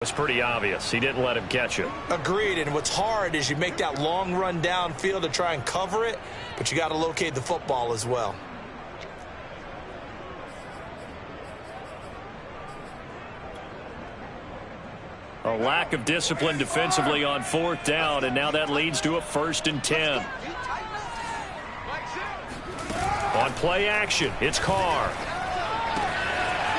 It's pretty obvious. He didn't let him catch it. Agreed, and what's hard is you make that long run downfield to try and cover it, but you got to locate the football as well. A lack of discipline defensively on 4th down, and now that leads to a 1st and 10. On play action, it's Carr.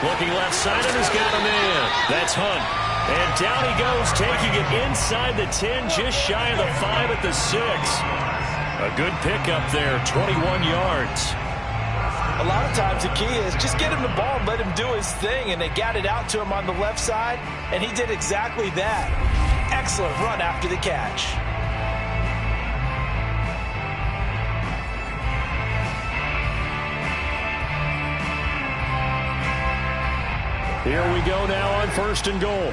Looking left side and has got him in. That's Hunt. And down he goes, taking it inside the 10, just shy of the 5 at the 6. A good pickup there, 21 yards. A lot of times the key is just get him the ball and let him do his thing, and they got it out to him on the left side, and he did exactly that. Excellent run after the catch. Here we go now on 1st and goal.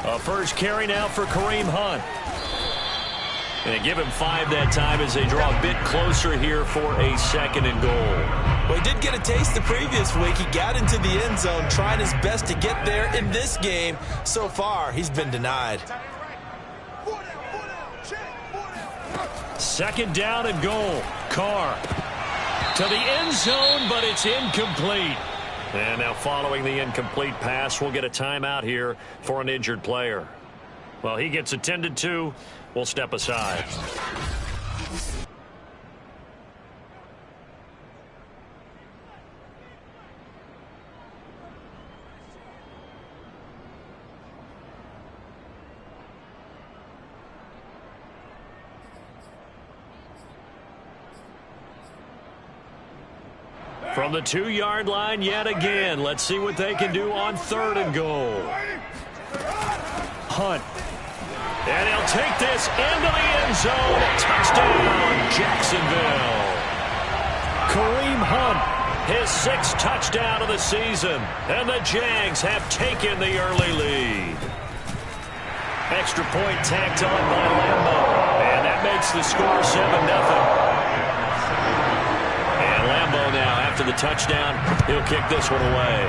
A first carry now for Kareem Hunt. And they give him 5 that time as they draw a bit closer here for a 2nd and goal. Well, he did get a taste the previous week. He got into the end zone, trying his best to get there in this game. So far, he's been denied. 2nd down and goal. Carr to the end zone, but it's incomplete. And now following the incomplete pass, we'll get a timeout here for an injured player. Well, he gets attended to. We'll step aside. From the 2-yard line yet again. Let's see what they can do on 3rd and goal. Hunt. And he'll take this into the end zone. Touchdown, Jacksonville. Kareem Hunt, his 6th touchdown of the season. And the Jags have taken the early lead. Extra point tacked on by Lambo. And that makes the score 7-0. Lambo now, after the touchdown, he'll kick this one away.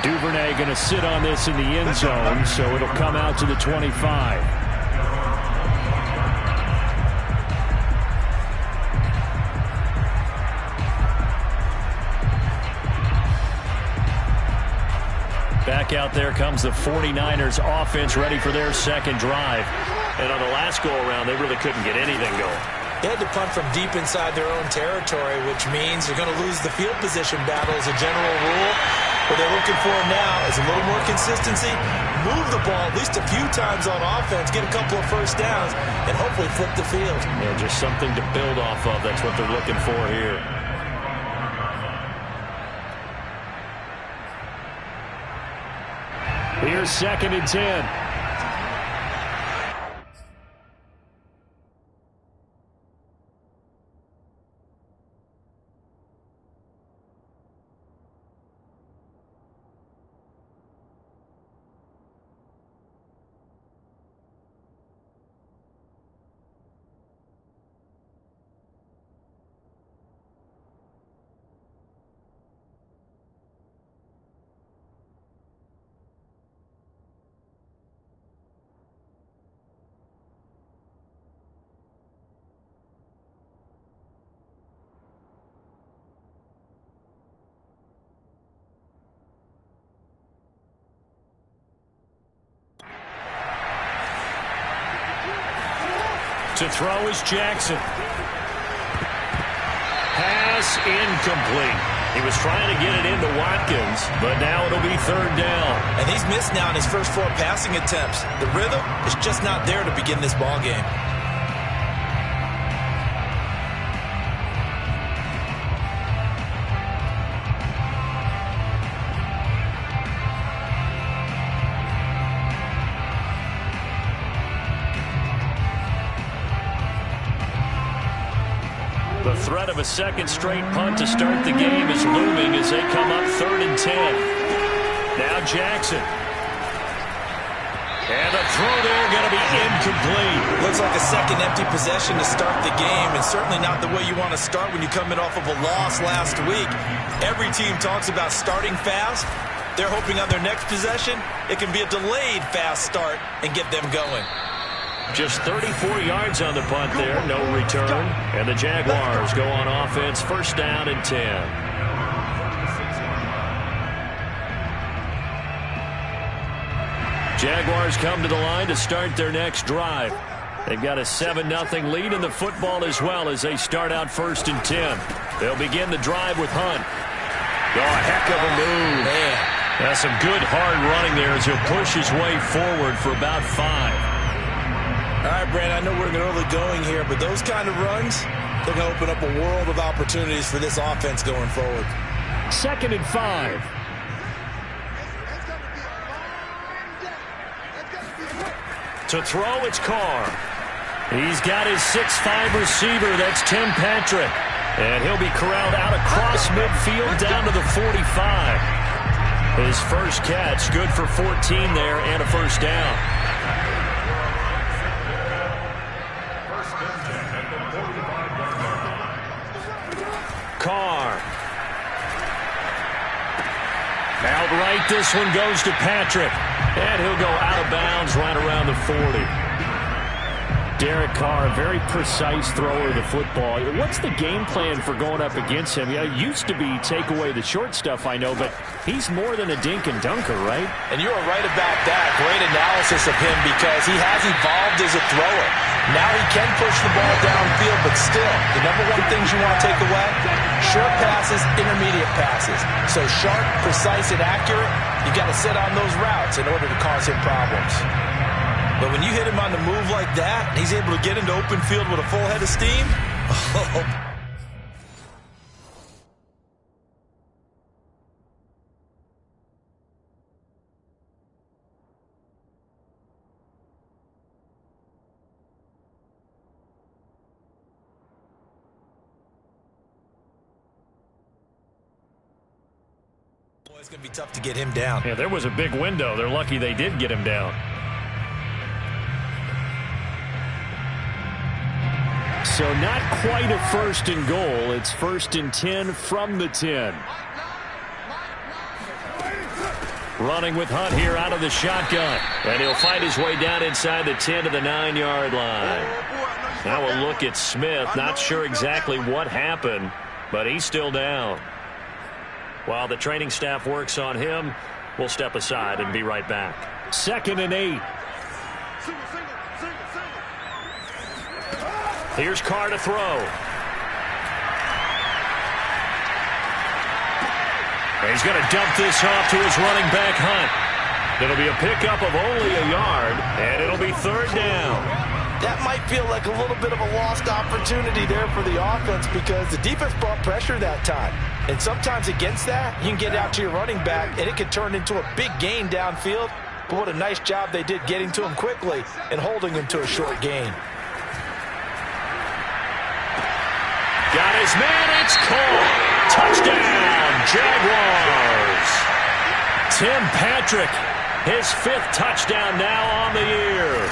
Duvernay going to sit on this in the end zone, so it'll come out to the 25. Back out there comes the 49ers offense, ready for their 2nd drive. And on the last go-around, they really couldn't get anything going. They had to punt from deep inside their own territory, which means they're going to lose the field position battle as a general rule. What they're looking for now is a little more consistency, move the ball at least a few times on offense, get a couple of 1st downs, and hopefully flip the field. Yeah, just something to build off of. That's what they're looking for here. Here's 2nd and 10. To throw is Jackson. Pass incomplete. He was trying to get it into Watkins, but now it'll be 3rd down. And he's missed now in his first 4 passing attempts. The rhythm is just not there to begin this ball game. The threat of a 2nd straight punt to start the game is looming as they come up 3rd and 10. Now Jackson. And the throw there going to be incomplete. Looks like a second empty possession to start the game, and certainly not the way you want to start when you're coming off of a loss last week. Every team talks about starting fast. They're hoping on their next possession, it can be a delayed fast start and get them going. Just 34 yards on the punt there, no return. And the Jaguars go on offense, first down and 10. Jaguars come to the line to start their next drive. They've got a 7-0 lead in the football as well as they start out first and 10. They'll begin the drive with Hunt. Oh, a heck of a move. Man. That's some good hard running there as he'll push his way forward for about 5. All right, Brandon, I know we're in the early going here, but those kind of runs, they're going to open up a world of opportunities for this offense going forward. 2nd and 5. To throw, it's Carr. He's got his 6'5 receiver. That's Tim Patrick. And he'll be corralled out across midfield down to the 45. His first catch, good for 14 there and a first down. Carr. Outright, this one goes to Patrick. And he'll go out of bounds right around the 40. Derek Carr, very precise thrower of the football. What's the game plan for going up against him? Yeah, it used to be take away the short stuff, I know, but he's more than a dink and dunker, right? And you are right about that. Great analysis of him because he has evolved as a thrower. Now he can push the ball downfield, but still, the number one things you want to take away, short passes, intermediate passes. So sharp, precise, and accurate, you got to sit on those routes in order to cause him problems. But when you hit him on the move like that, and he's able to get into open field with a full head of steam, it's going to be tough to get him down. Yeah, there was a big window. They're lucky they did get him down. So not quite a 1st and goal. It's 1st and 10 from the 10. Running with Hunt here out of the shotgun. And he'll fight his way down inside the 10 to the 9-yard line. Now we'll look at Smith. Not sure exactly what happened, but he's still down. While the training staff works on him, we'll step aside and be right back. 2nd and 8. Here's Carr to throw. And he's going to dump this off to his running back, Hunt. It'll be a pickup of only a yard, and it'll be 3rd down. That might feel like a little bit of a lost opportunity there for the offense because the defense brought pressure that time. And sometimes against that, you can get out to your running back, and it can turn into a big gain downfield. But what a nice job they did getting to him quickly and holding him to a short gain. Got his man, it's caught. Touchdown, Jaguars. Tim Patrick, his 5th touchdown now on the year.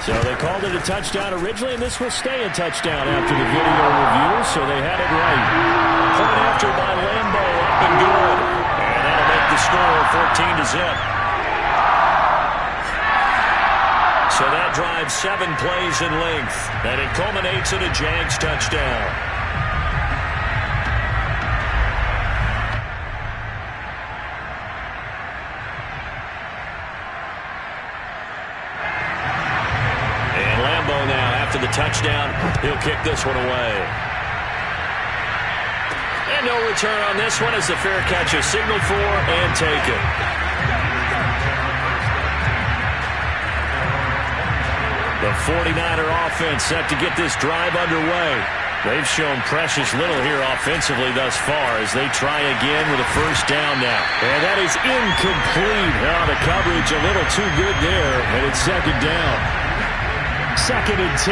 So they called it a touchdown originally, and this will stay a touchdown after the video review, so they had it right. Point after by Lambo, up and good. And that'll make the score 14-0. So that drives 7 plays in length, and it culminates in a Jags touchdown. The touchdown, he'll kick this one away. And no return on this one as the fair catch is signaled for and taken. The 49er offense set to get this drive underway. They've shown precious little here offensively thus far as they try again with a 1st down now. And that is incomplete. Oh, the coverage a little too good there, and it's 2nd down. 2nd and 10.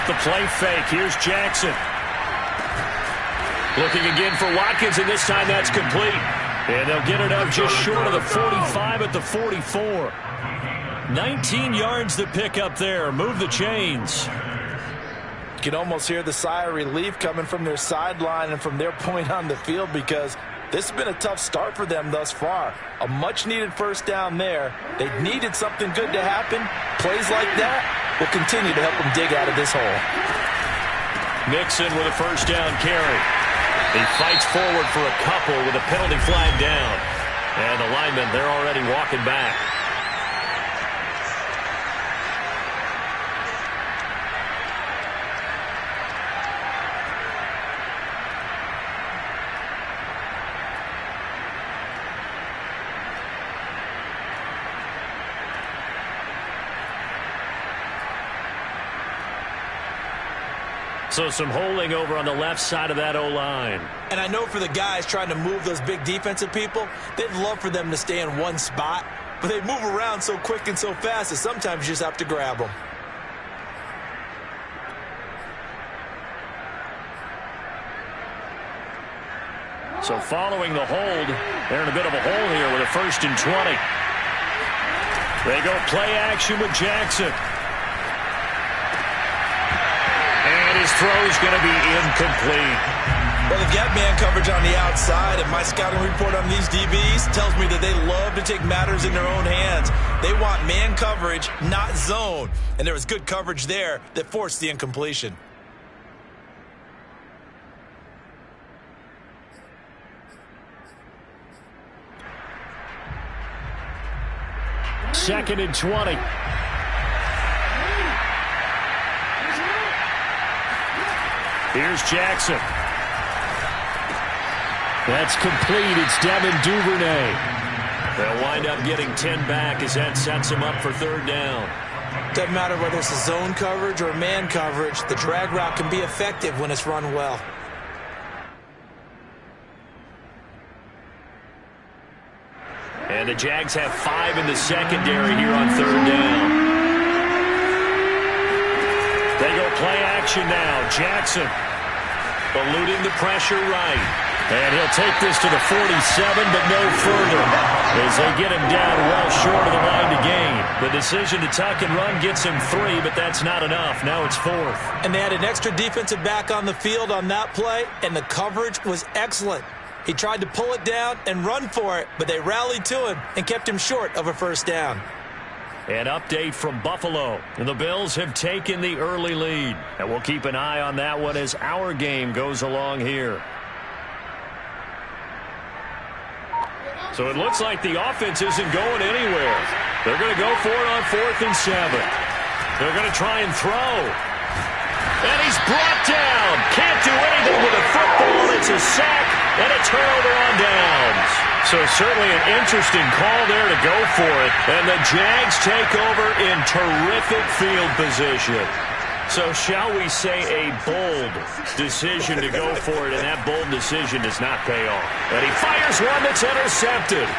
off the play fake. Here's Jackson. Looking again for Watkins, and this time that's complete. And they'll get it up just short of the 45 at the 44. 19 yards to pick up there. Move the chains. You can almost hear the sigh of relief coming from their sideline and from their point on the field, because this has been a tough start for them thus far. A much-needed first down there. They needed something good to happen. Plays like that will continue to help them dig out of this hole. Nixon with a first down carry. He fights forward for a couple with a penalty flag down. And the linemen, they're already walking back. So some holding over on the left side of that O-line. And I know for the guys trying to move those big defensive people, they'd love for them to stay in one spot, but they move around so quick and so fast that sometimes you just have to grab them. So following the hold, they're in a bit of a hole here with a 1st and 20. They go play action with Jackson. His throw is going to be incomplete. Well, they've got man coverage on the outside, and my scouting report on these DBs tells me that they love to take matters in their own hands. They want man coverage, not zone. And there was good coverage there that forced the incompletion. Second and 20. Here's Jackson. That's complete. It's Devin Duvernay. They'll wind up getting 10 back as that sets them up for 3rd down. Doesn't matter whether it's a zone coverage or man coverage, the drag route can be effective when it's run well. And the Jags have 5 in the secondary here on 3rd down. They go play action now. Jackson eluding the pressure right. And he'll take this to the 47, but no further, as they get him down well short of the line to gain. The decision to tuck and run gets him 3, but that's not enough. Now it's 4th. And they had an extra defensive back on the field on that play, and the coverage was excellent. He tried to pull it down and run for it, but they rallied to him and kept him short of a 1st down. An update from Buffalo. And the Bills have taken the early lead. And we'll keep an eye on that one as our game goes along here. So it looks like the offense isn't going anywhere. They're going to go for it on 4th and 7. They're going to try and throw. And he's brought down. Can't do anything with a football. It's a sack and a turnover on downs. So certainly an interesting call there to go for it. And the Jags take over in terrific field position. So shall we say a bold decision to go for it, and that bold decision does not pay off. And he fires one that's intercepted.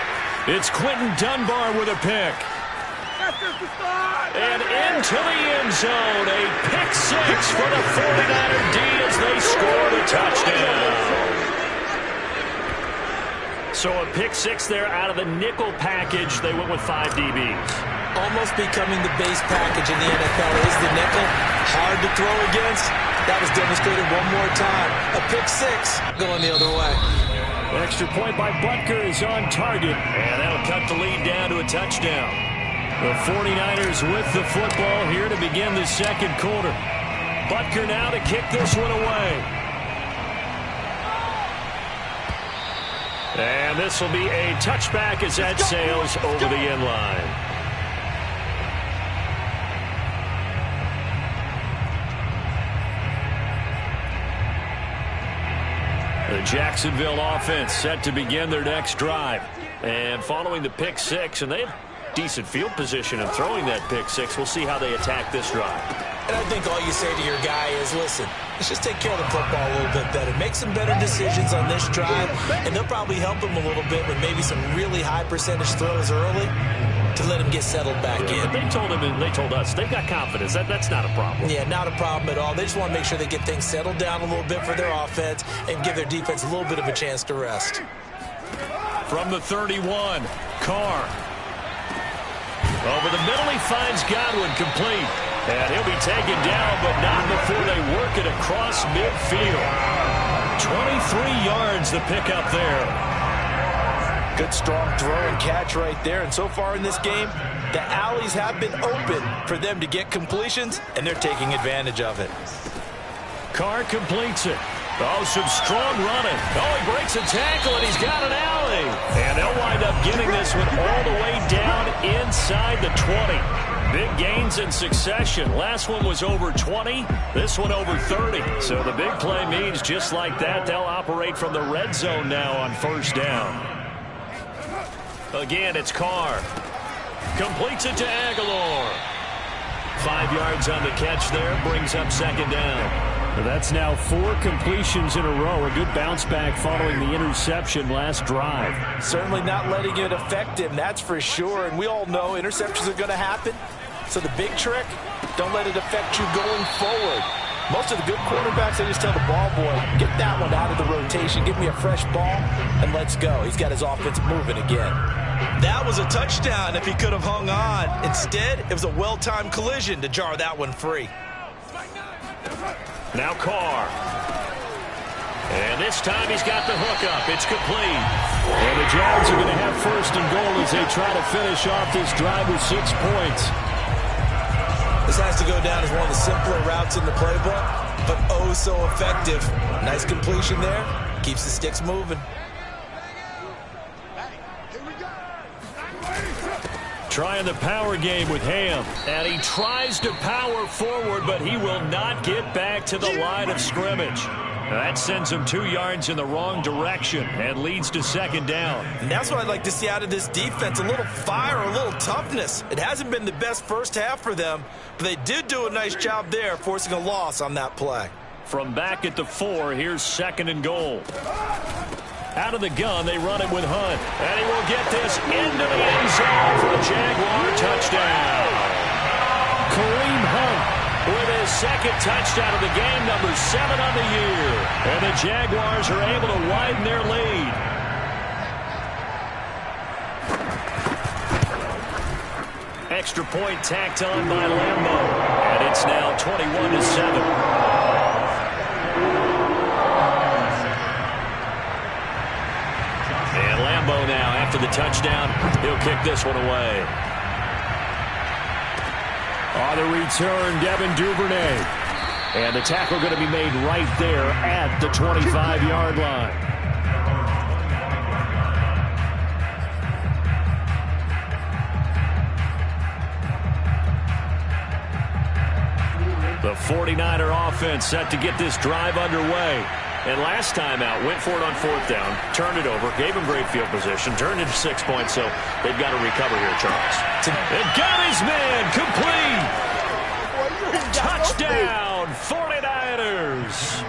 It's Quentin Dunbar with a pick. And into the end zone, a pick 6 for the 49er D as they score the touchdown. So a pick 6 there out of the nickel package. They went with 5 DBs. Almost becoming the base package in the NFL is the nickel. Hard to throw against. That was demonstrated one more time. A pick 6 going the other way. Extra point by Butker is on target. And that'll cut the lead down to a touchdown. The 49ers with the football here to begin the 2nd quarter. Butker now to kick this one away. And this will be a touchback as that sails over the end line. The Jacksonville offense set to begin their next drive. And following the pick 6, and they have decent field position in throwing that pick 6. We'll see how they attack this drive. And I think all you say to your guy is, listen, let's just take care of the football a little bit better. Make some better decisions on this drive, and they'll probably help him a little bit with maybe some really high percentage throws early. to let him get settled back in. They told him, and they told us, they've got confidence. That's not a problem. Yeah, not a problem at all. They just want to make sure they get things settled down a little bit for their offense and give their defense a little bit of a chance to rest. From the 31, Carr. Over the middle, he finds Godwin complete. And he'll be taken down, but not before they work it across midfield. 23 yards the pickup there. Good, strong throw and catch right there. And so far in this game, the alleys have been open for them to get completions, and they're taking advantage of it. Carr completes it. Oh, some strong running. Oh, he breaks a tackle, and he's got an alley. And they'll wind up getting this one all the way down inside the 20. Big gains in succession. Last one was over 20. This one over 30. So the big play means just like that, they'll operate from the red zone now on first down. Again, it's Carr. Completes it to Aguilar. 5 yards on the catch there. Brings up second down. That's now 4 completions in a row. A good bounce back following the interception last drive. Certainly not letting it affect him, that's for sure. And we all know interceptions are going to happen. So the big trick, don't let it affect you going forward. Most of the good quarterbacks, they just tell the ball boy, get that one out of the rotation, give me a fresh ball, and let's go. He's got his offense moving again. That was a touchdown if he could have hung on. Instead, it was a well-timed collision to jar that one free. Now Carr. And this time he's got the hook up. It's complete. And the Jags are going to have first and goal as they try to finish off this drive with 6 points. This has to go down as one of the simpler routes in the playbook, but oh so effective. Nice completion there. Keeps the sticks moving. Trying the power game with Ham. And he tries to power forward, but he will not get back to the line of scrimmage. That sends him 2 yards in the wrong direction and leads to second down. And that's what I'd like to see out of this defense, a little fire, a little toughness. It hasn't been the best first half for them, but they did do a nice job there, forcing a loss on that play. From back at the 4, here's second and goal. Out of the gun, they run it with Hunt. And he will get this into the end zone for a Jaguar touchdown. Kareem Hunt with his second touchdown of the game, number 7 on the year. And the Jaguars are able to widen their lead. Extra point tacked on by Lambo. And it's now 21-7. And Lambo now, after the touchdown, he'll kick this one away. On the return, Devin Duvernay. And the tackle going to be made right there at the 25-yard line. The 49er offense set to get this drive underway. And last time out, went for it on 4th down, turned it over, gave him great field position, turned it to 6 points, so they've got to recover here, Charles. And got his man complete. Touchdown, 49ers.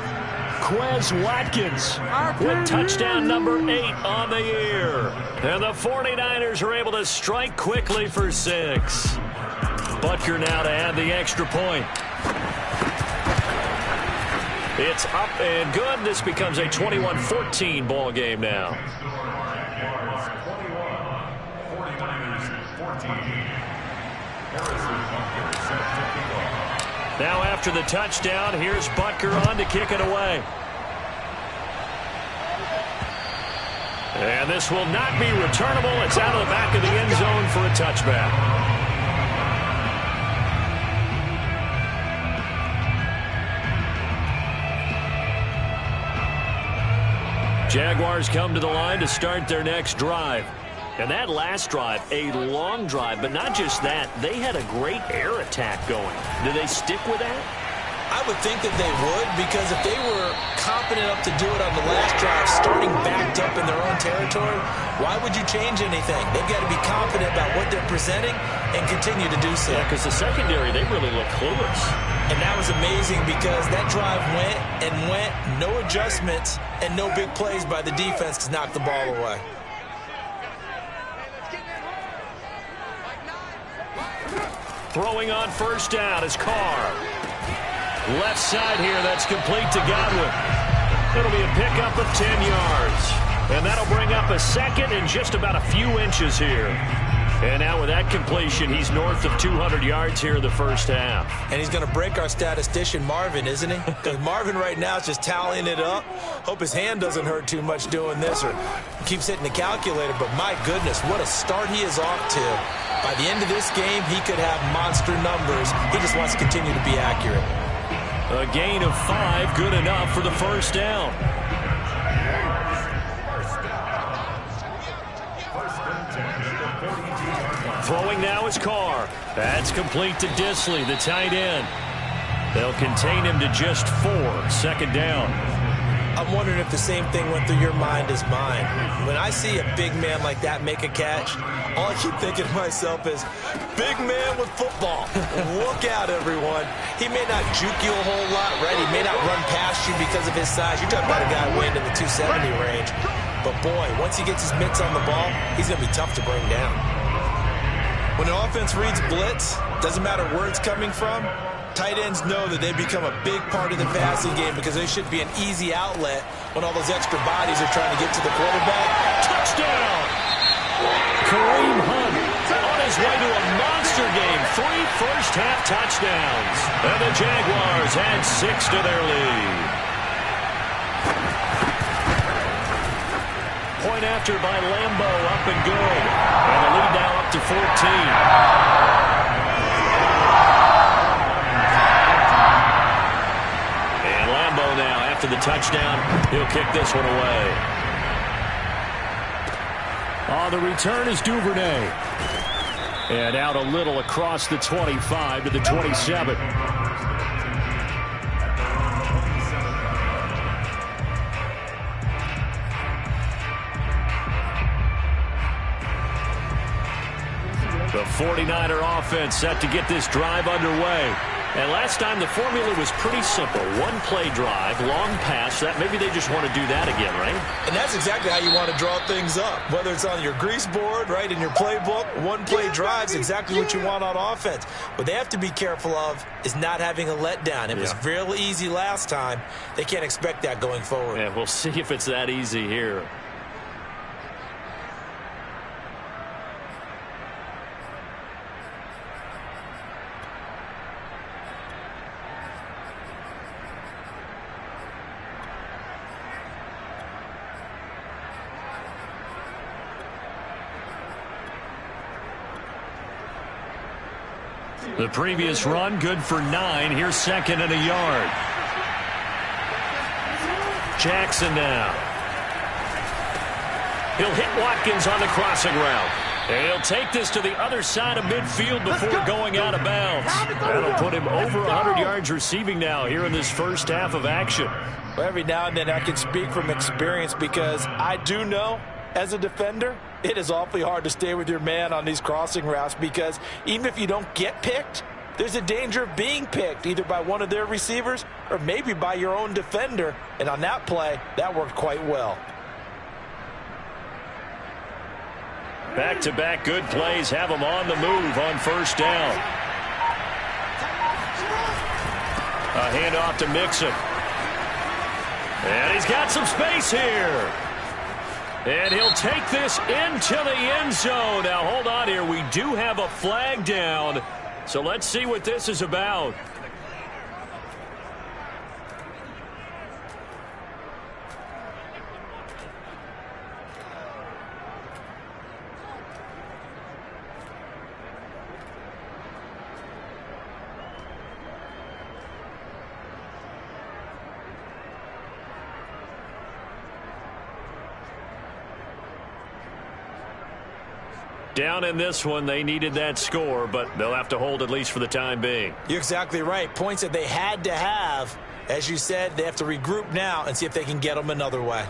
Quez Watkins with touchdown number 8 on the year. And the 49ers are able to strike quickly for 6. Butker now to add the extra point. It's up and good. This becomes a 21-14 ball game now. Now after the touchdown, here's Butker on to kick it away. And this will not be returnable. It's out of the back of the end zone for a touchback. Jaguars come to the line to start their next drive. And that last drive, a long drive, but not just that. They had a great air attack going. Do they stick with that? I would think that they would, because if they were confident enough to do it on the last drive, starting backed up in their own territory, why would you change anything? They've got to be confident about what they're presenting and continue to do so. Yeah, because the secondary, they really look clueless. And that was amazing because that drive went and went, no adjustments, and no big plays by the defense to knock the ball away. Throwing on first down is Carr. Left side here, that's complete to Godwin. It'll be a pickup of 10 yards. And that'll bring up a second and just about a few inches here. And now with that completion, he's north of 200 yards here in the first half. And he's going to break our statistician, Marvin, isn't he? Because Marvin right now is just tallying it up. Hope his hand doesn't hurt too much doing this or keeps hitting the calculator. But my goodness, what a start he is off to. By the end of this game, he could have monster numbers. He just wants to continue to be accurate. A gain of 5, good enough for the first down. Throwing now is Carr. That's complete to Disley, the tight end. They'll contain him to just 4, second down. I'm wondering if the same thing went through your mind as mine. When I see a big man like that make a catch, all I keep thinking to myself is, big man with football. Look out, everyone. He may not juke you a whole lot, right? He may not run past you because of his size. You're talking about a guy weighing in the 270 range. But, boy, once he gets his mitts on the ball, he's going to be tough to bring down. When an offense reads blitz, doesn't matter where it's coming from, tight ends know that they become a big part of the passing game because they should be an easy outlet when all those extra bodies are trying to get to the quarterback. Touchdown! Kareem Hunt on his way to a monster game. 3 first-half touchdowns. And the Jaguars add 6 to their lead. Point after by Lambo, up and good. And the lead now up to 14. Now after the touchdown, he'll kick this one away. The return is Duvernay. And out a little across the 25 to the 27. The 49er offense set to get this drive underway. And last time the formula was pretty simple. One play drive, long pass. That maybe they just want to do that again, right? And that's exactly how you want to draw things up. Whether it's on your grease board, right, in your playbook, one play drive's exactly what you want on offense. What they have to be careful of is not having a letdown. It was real easy last time. They can't expect that going forward. Yeah, we'll see if it's that easy here. The previous run, good for 9. Here's second and a yard. Jackson now. He'll hit Watkins on the crossing route. And he'll take this to the other side of midfield before going out of bounds. That'll put him over 100 yards receiving now here in this first half of action. Well, every now and then I can speak from experience because I do know, as a defender, it is awfully hard to stay with your man on these crossing routes because even if you don't get picked, there's a danger of being picked either by one of their receivers or maybe by your own defender. And on that play, that worked quite well. Back-to-back good plays have him on the move on first down. A handoff to Mixon. And he's got some space here. And he'll take this into the end zone. Now, hold on here. We do have a flag down. So let's see what this is about. Down in this one, they needed that score, but they'll have to hold at least for the time being. You're exactly right. Points that they had to have. As you said, they have to regroup now and see if they can get them another way.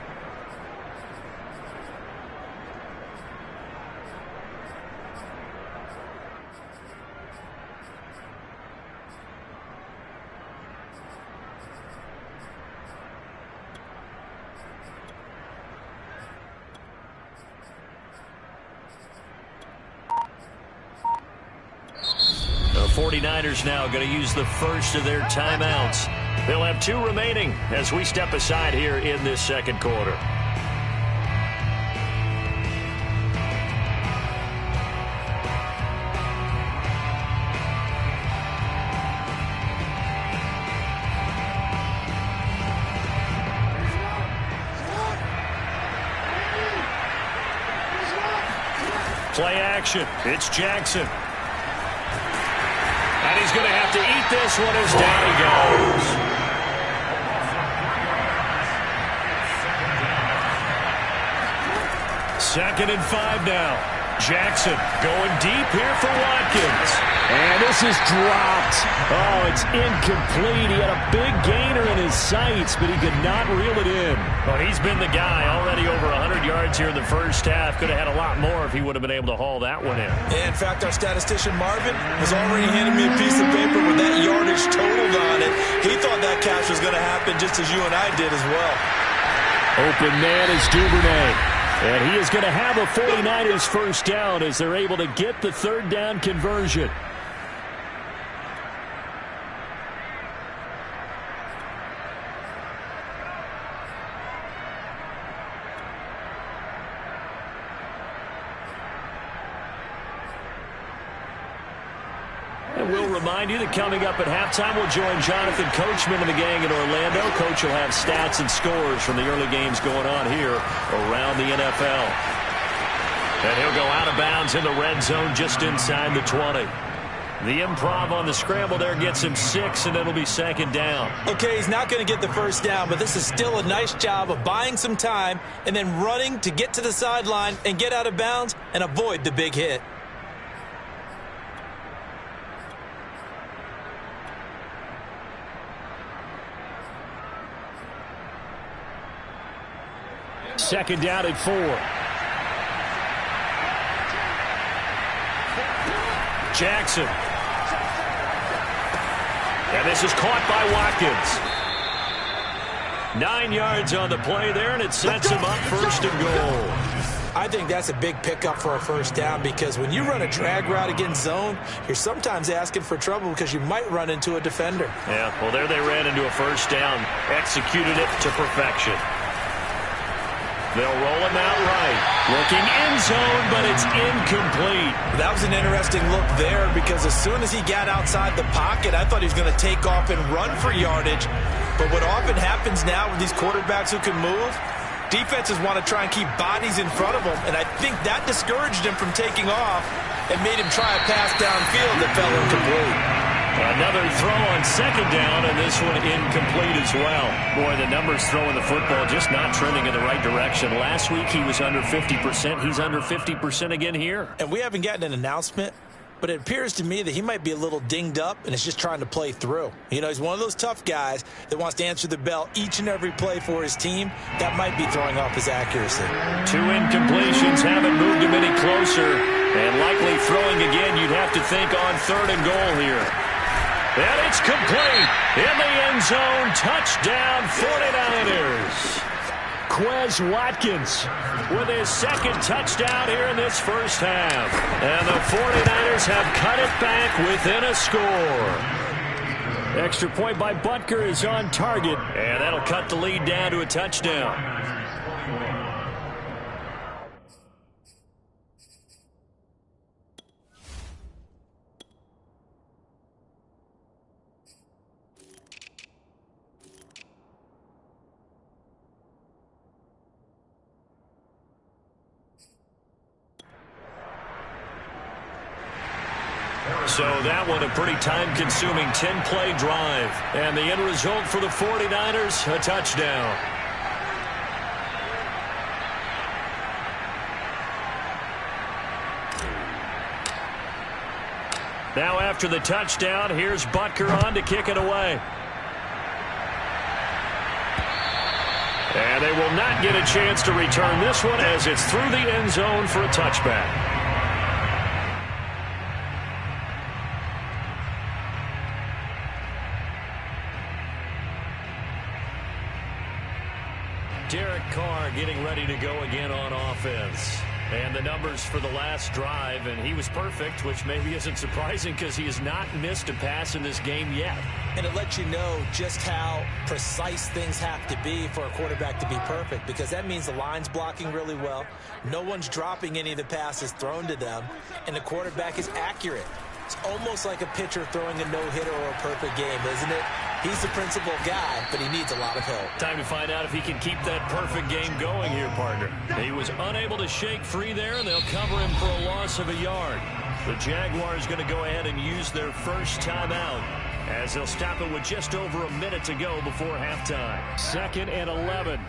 49ers now going to use the first of their timeouts. They'll have 2 remaining as we step aside here in this second quarter. Play action. It's Jackson. And he's going to have to eat this one as down he goes. 2nd and 5 now. Jackson going deep here for Watkins. And this is dropped. Oh, it's incomplete. He had a big gainer in his sights, but he could not reel it in. Well, he's been the guy already over 100 yards here in the first half. Could have had a lot more if he would have been able to haul that one in. In fact, our statistician Marvin was already handing me a piece of paper with that yardage totaled on it. He thought that catch was going to happen just as you and I did as well. Open man is Duvernay. And he is going to have a 49ers first down as they're able to get the 3rd down conversion. And we'll remind you that coming up at halftime, we'll join Jonathan Coachman and the gang in Orlando. Coach will have stats and scores from the early games going on here around the NFL. And he'll go out of bounds in the red zone just inside the 20. The improv on the scramble there gets him 6, and it'll be 2nd down. Okay, he's not going to get the first down, but this is still a nice job of buying some time and then running to get to the sideline and get out of bounds and avoid the big hit. Second down at 4. Jackson. And this is caught by Watkins. 9 yards on the play there, and it sets him up 1st and goal. I think that's a big pickup for a first down because when you run a drag route against zone, you're sometimes asking for trouble because you might run into a defender. Yeah, well, there they ran into a first down, executed it to perfection. They'll roll him out right. Looking end zone, but it's incomplete. That was an interesting look there because as soon as he got outside the pocket, I thought he was going to take off and run for yardage. But what often happens now with these quarterbacks who can move, defenses want to try and keep bodies in front of them. And I think that discouraged him from taking off and made him try a pass downfield that fell incomplete. Another throw on 2nd down, and this one incomplete as well. Boy, the numbers throwing the football just not trending in the right direction. Last week he was under 50%. He's under 50% again here. And we haven't gotten an announcement, but it appears to me that he might be a little dinged up and is just trying to play through. You know, he's one of those tough guys that wants to answer the bell each and every play for his team. That might be throwing off his accuracy. 2 incompletions haven't moved him any closer. And likely throwing again, you'd have to think on 3rd and goal here. And it's complete in the end zone. Touchdown, 49ers. Quez Watkins with his 2nd touchdown here in this first half. And the 49ers have cut it back within a score. Extra point by Butker is on target, and that'll cut the lead down to a touchdown. So that one a pretty time-consuming 10-play drive. And the end result for the 49ers, a touchdown. Now after the touchdown, here's Butker on to kick it away. And they will not get a chance to return this one as it's through the end zone for a touchback. Derek Carr getting ready to go again on offense. And the numbers for the last drive, and he was perfect, which maybe isn't surprising because he has not missed a pass in this game yet. And it lets you know just how precise things have to be for a quarterback to be perfect, because that means the line's blocking really well, no one's dropping any of the passes thrown to them, and the quarterback is accurate. It's almost like a pitcher throwing a no-hitter or a perfect game, isn't it? He's the principal guy, but he needs a lot of help. Time to find out if he can keep that perfect game going here, partner. He was unable to shake free there, and they'll cover him for a loss of a yard. The Jaguars going to go ahead and use their first timeout, as they'll stop it with just over a minute to go before halftime. 2nd and 11.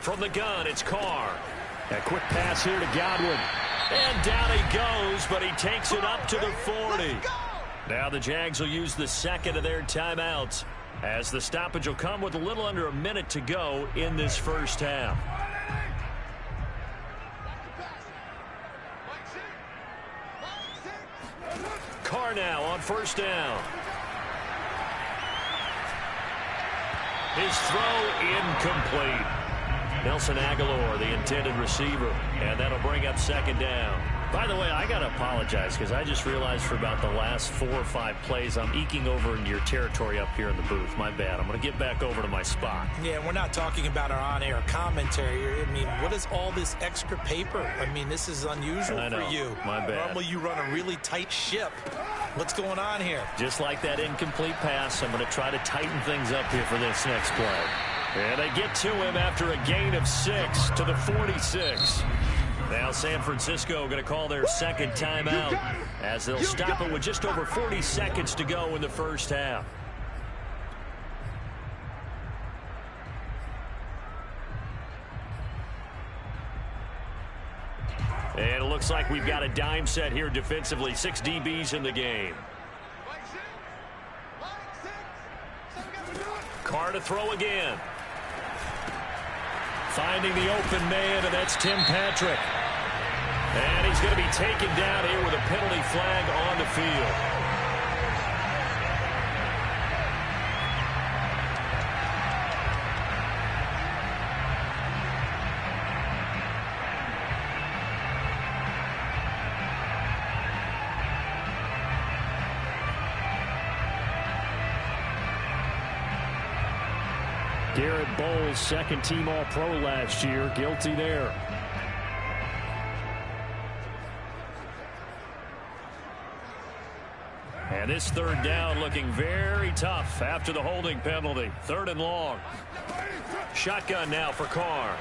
From the gun, it's Carr. A quick pass here to Godwin. And down he goes, but he takes it up to the 40. Now the Jags will use the second of their timeouts, as the stoppage will come with a little under a minute to go in this first half. Carr now on first down. His throw incomplete. Nelson Aguilar, the intended receiver, and that'll bring up 2nd down. By the way, I got to apologize because I just realized for about the last 4 or 5 plays, I'm eking over into your territory up here in the booth. My bad. I'm going to get back over to my spot. Yeah, we're not talking about our on-air commentary. I mean, what is all this extra paper? I mean, this is unusual for you. My bad. Normally you run a really tight ship. What's going on here? Just like that incomplete pass, I'm going to try to tighten things up here for this next play. And they get to him after a gain of 6 to the 46. Now San Francisco going to call their second timeout, as they'll stop it with just over 40 seconds to go in the first half. And it looks like we've got a dime set here defensively. 6 DBs in the game. Carr to throw again. Finding the open man, and that's Tim Patrick. And he's going to be taken down here with a penalty flag on the field. Garrett Bowles, second-team All-Pro last year, guilty there. And this 3rd down looking very tough after the holding penalty. 3rd and long. Shotgun now for Carr.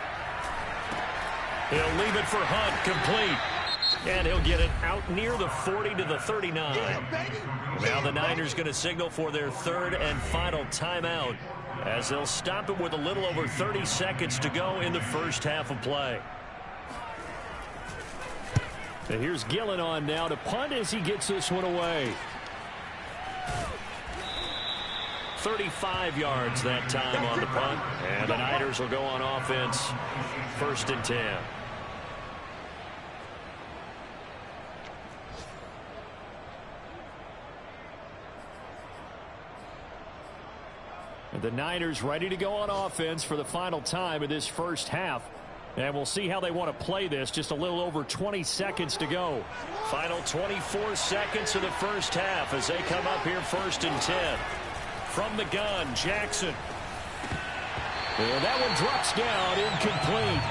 He'll leave it for Hunt, complete. And he'll get it out near the 40 to the 39. Now the Niners going to signal for their 3rd and final timeout, as they'll stop it with a little over 30 seconds to go in the first half of play. And here's Gillen on now to punt as he gets this one away. 35 yards that time on the punt, and the Niners will go on offense, 1st and 10. The Niners ready to go on offense for the final time of this first half. And we'll see how they want to play this. Just a little over 20 seconds to go. Final 24 seconds of the first half as they come up here 1st and 10. From the gun, Jackson. And that one drops down, incomplete.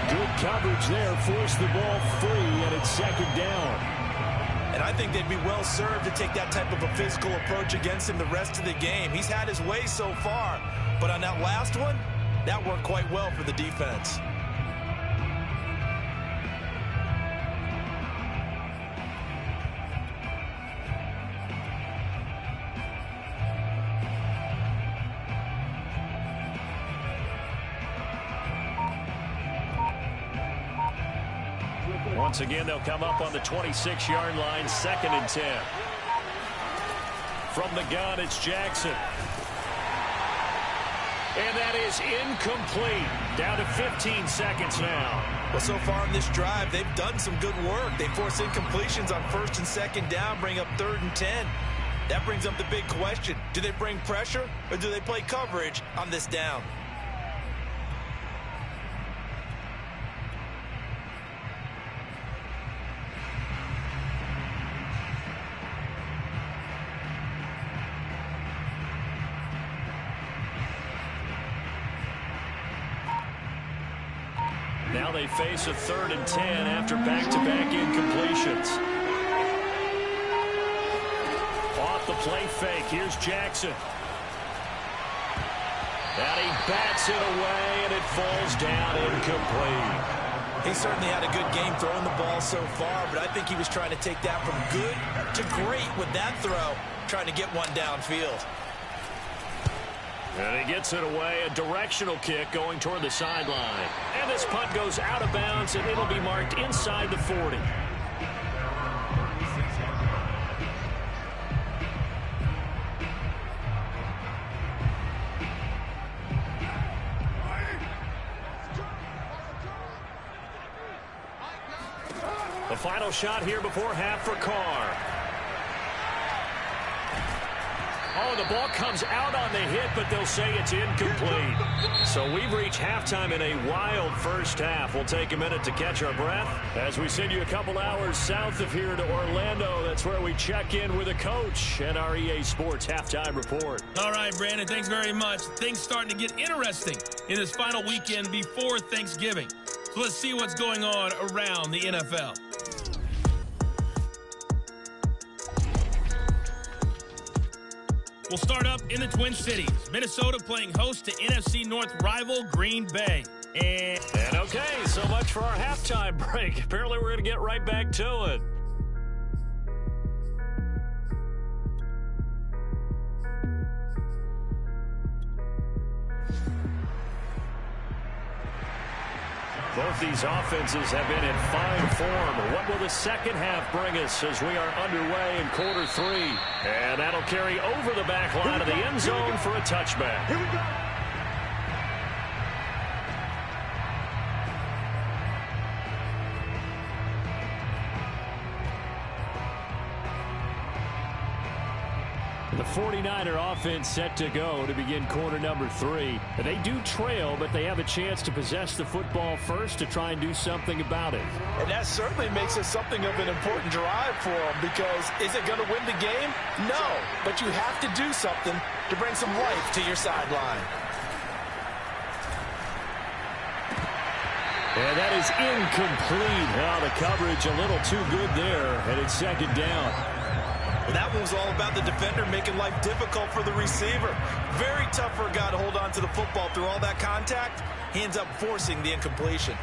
Good coverage there, forced the ball free, and it's 2nd down. And I think they'd be well served to take that type of a physical approach against him the rest of the game. He's had his way so far, but on that last one, that worked quite well for the defense. Once again, they'll come up on the 26-yard line, 2nd and 10. From the gun, it's Jackson. And that is incomplete. Down to 15 seconds now. Well, so far in this drive, they've done some good work. They force incompletions on 1st and 2nd down, bring up 3rd and 10. That brings up the big question. Do they bring pressure or do they play coverage on this down? Now they face a 3rd and 10 after back-to-back incompletions. Off the play fake, here's Jackson. And he bats it away, and it falls down incomplete. He certainly had a good game throwing the ball so far, but I think he was trying to take that from good to great with that throw, trying to get one downfield. And he gets it away, a directional kick going toward the sideline. And this punt goes out of bounds, and it'll be marked inside the 40. The final shot here before half for Carr. Oh, the ball comes out on the hit, but they'll say it's incomplete. So we've reached halftime in a wild first half. We'll take a minute to catch our breath as we send you a couple hours south of here to Orlando. That's where we check in with a coach and our EA Sports halftime report. All right, Brandon, thanks very much. Things starting to get interesting in this final weekend before Thanksgiving. So let's see what's going on around the NFL. We'll start up in the Twin Cities. Minnesota playing host to NFC North rival Green Bay. And okay, so much for our halftime break. Apparently we're going to get right back to it. Both these offenses have been in fine form. What will the second half bring us as we are underway in quarter 3? And that'll carry over the back line of the end zone for a touchback. Here we go. The 49er offense set to go to begin quarter number 3. They do trail, but they have a chance to possess the football first to try and do something about it. And that certainly makes it something of an important drive for them, because is it going to win the game? No, but you have to do something to bring some life to your sideline. And that is incomplete. Oh, the coverage a little too good there, and it's second down. Well, that one was all about the defender making life difficult for the receiver. Very tough for a guy to hold on to the football through all that contact. He ends up forcing the incompletion.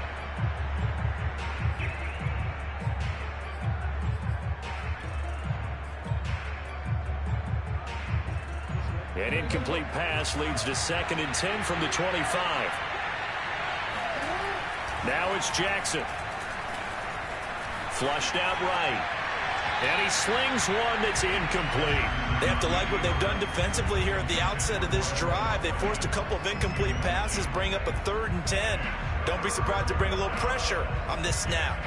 An incomplete pass leads to 2nd and 10 from the 25. Now it's Jackson. Flushed out right. And he slings one that's incomplete. They have to like what they've done defensively here at the outset of this drive. They forced a couple of incomplete passes, bring up a 3rd and 10. Don't be surprised to bring a little pressure on this snap.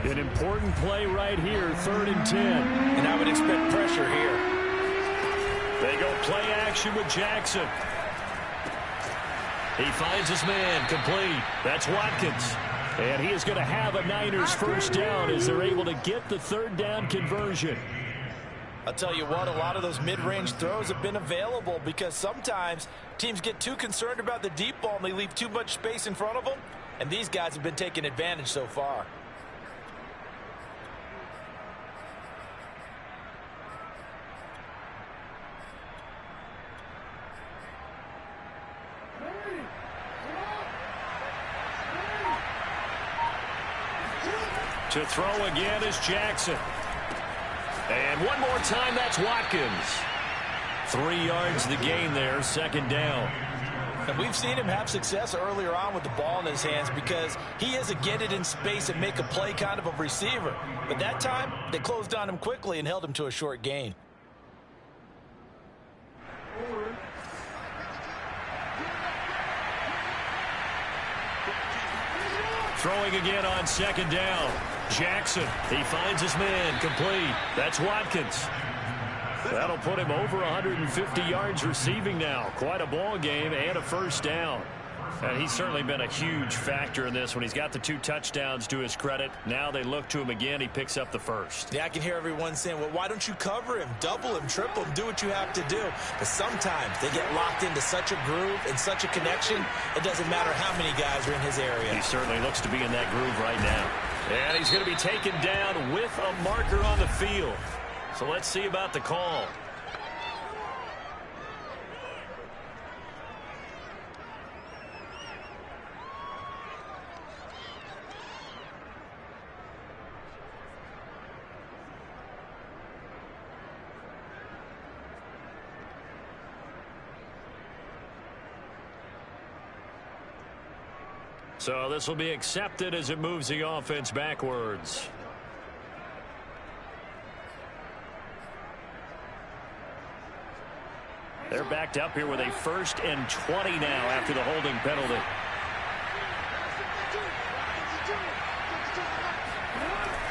An important play right here, 3rd and 10. And I would expect pressure here. They go play action with Jackson. He finds his man, complete. That's Watkins. And he is going to have a Niners first down as they're able to get the 3rd down conversion. I'll tell you what, a lot of those mid-range throws have been available because sometimes teams get too concerned about the deep ball and they leave too much space in front of them. And these guys have been taking advantage so far. To throw again is Jackson. And one more time, that's Watkins. 3 yards the gain there, 2nd down. And we've seen him have success earlier on with the ball in his hands because he is a get it in space and make a play kind of a receiver. But that time, they closed on him quickly and held him to a short gain. Throwing again on second down. Jackson, he finds his man, complete. That's Watkins. That'll put him over 150 yards receiving now. Quite a ball game and a first down. And he's certainly been a huge factor in this when he's got the 2 touchdowns to his credit. Now they look to him again. He picks up the first. Yeah, I can hear everyone saying, well, why don't you cover him, double him, triple him, do what you have to do. But sometimes they get locked into such a groove and such a connection, it doesn't matter how many guys are in his area. He certainly looks to be in that groove right now. And he's going to be taken down with a marker on the field. So let's see about the call. So this will be accepted as it moves the offense backwards. They're backed up here with a 1st and 20 now after the holding penalty.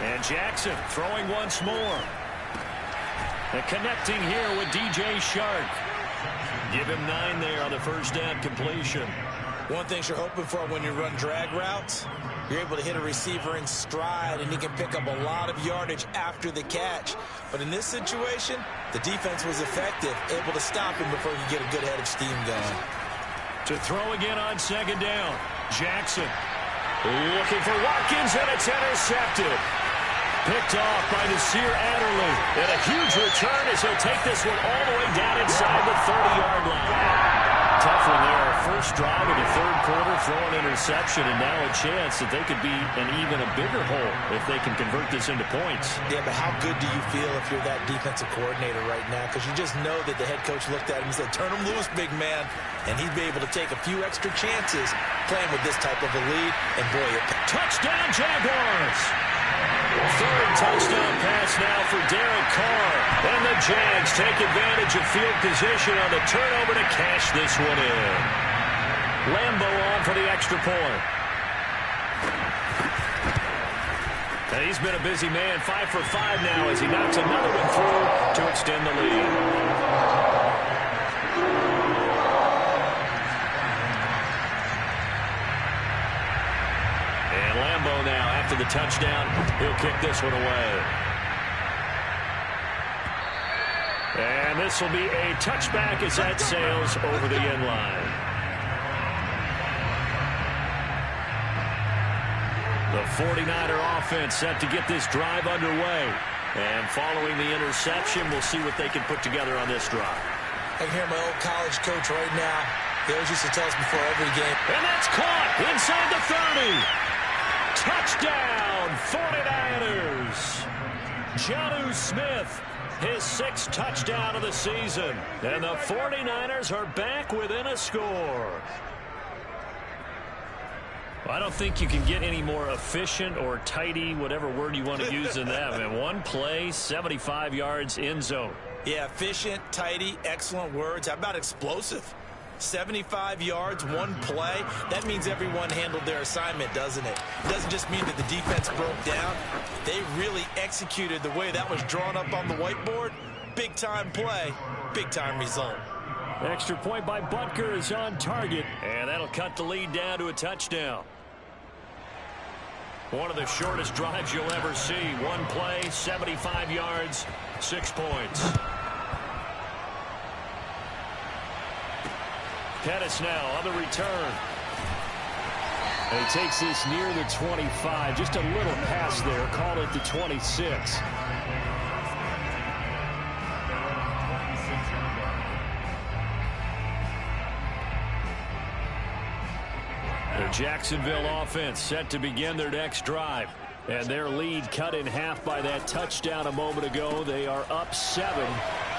And Jackson throwing once more. And connecting here with DJ Shark. Give him 9 there on the first down completion. One thing you're hoping for when you run drag routes, you're able to hit a receiver in stride, and he can pick up a lot of yardage after the catch. But in this situation, the defense was effective, able to stop him before he could get a good head of steam going. To throw again on second down. Jackson looking for Watkins, and it's intercepted. Picked off by Nasir Adderley. And a huge return as he'll take this one all the way down inside the 30-yard line. Tough one there. First drive of the 3rd quarter, throwing interception, and now a chance that they could be an even a bigger hole if they can convert this into points. Yeah, but how good do you feel if you're that defensive coordinator right now? Because you just know that the head coach looked at him and said, turn him loose, big man. And he'd be able to take a few extra chances playing with this type of a lead. And boy, touchdown Jaguars! 3rd touchdown pass now for Derek Carr. And the Jags take advantage of field position on the turnover to cash this one in. Lambo on for the extra point. And he's been a busy man, 5 for 5 now as he knocks another one through to extend the lead. And Lambo now, after the touchdown, he'll kick this one away. And this will be a touchback as that sails over the end line. The 49er offense set to get this drive underway. And following the interception, we'll see what they can put together on this drive. I can hear my old college coach right now. He always used to tell us before every game. And that's caught inside the 30. Touchdown, 49ers. Jonnu Smith, his 6th touchdown of the season. And the 49ers are back within a score. I don't think you can get any more efficient or tidy, whatever word you want to use in that. Man, one play, 75 yards, end zone. Yeah, efficient, tidy, excellent words. How about explosive? 75 yards, one play. That means everyone handled their assignment, doesn't it? It doesn't just mean that the defense broke down. They really executed the way that was drawn up on the whiteboard. Big-time play, big-time result. Extra point by Butker is on target, and that'll cut the lead down to a touchdown. One of the shortest drives you'll ever see. One play, 75 yards, 6 points. Pettis now on the return. And he takes this near the 25. Just a little pass there. Call it the 26. The Jacksonville offense set to begin their next drive. And their lead cut in half by that touchdown a moment ago. They are up 7